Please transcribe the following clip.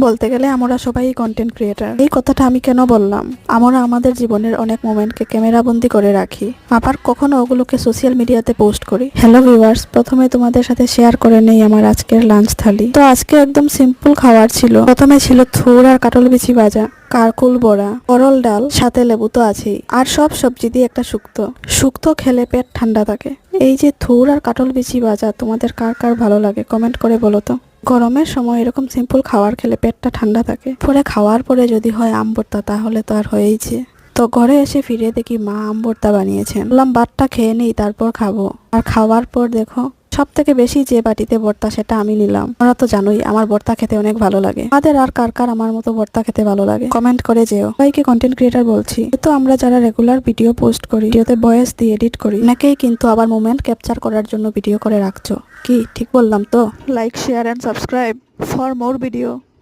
বলতে গেলে আমরা সবাই কন্টেন্ট ক্রিয়েটার। এই কথাটা আমি কেন বললাম, আমরা আমাদের জীবনের অনেক মোমেন্টকে ক্যামেরাবন্দি করে রাখি, আবার কখনো ওগুলোকে সোশ্যাল মিডিয়াতে পোস্ট করি। হ্যালো ভিউয়ার্স, প্রথমে তোমাদের সাথে শেয়ার করে নেই আমার আজকের লাঞ্চ থালি। তো আজকে একদম সিম্পল খাবার ছিল। প্রথমে ছিল থুর আর কাটল বিচি ভাজা, কারকুল বড়া, অরল ডাল, সাথে লেবু তো আছেই, আর সব সবজি দিয়ে একটা শুক্তো। শুক্তো খেলে পেট ঠান্ডা থাকে। এই যে থুর আর কাটল বিচি ভাজা তোমাদের কার কার ভালো লাগে কমেন্ট করে বলো তো। গরমের সময় এরকম সিম্পল খাবার খেলে পেটটা ঠান্ডা থাকে। পরে খাওয়ার পরে যদি হয় আম ভর্তা, তাহলে তো আর হয়েইছে। তো ঘরে এসে ফিরে দেখি মা আম ভর্তা বানিয়েছেন। বললাম ভাতটা খেয়ে নেই, তারপর খাবো। আর খাওয়ার পর দেখো সব থেকে বেশি যে বাটিতে ভর্তা সেটা আমি নিলাম। ওরা তো জানোই আমার ভর্তা খেতে অনেক ভালো লাগে। আমাদের আর কার কার আমার মতো ভর্তা খেতে ভালো লাগে কমেন্ট করে যেও। সবাইকে কন্টেন্ট ক্রিয়েটার বলছি, তো আমরা যারা রেগুলার ভিডিও পোস্ট করি, ভিডিওতে ভয়েস দিয়ে এডিট করি, অনেকেই কিন্তু আবার মোমেন্ট ক্যাপচার করার জন্য ভিডিও করে রাখছো। কি ঠিক বললাম তো? Like, share and subscribe for more video.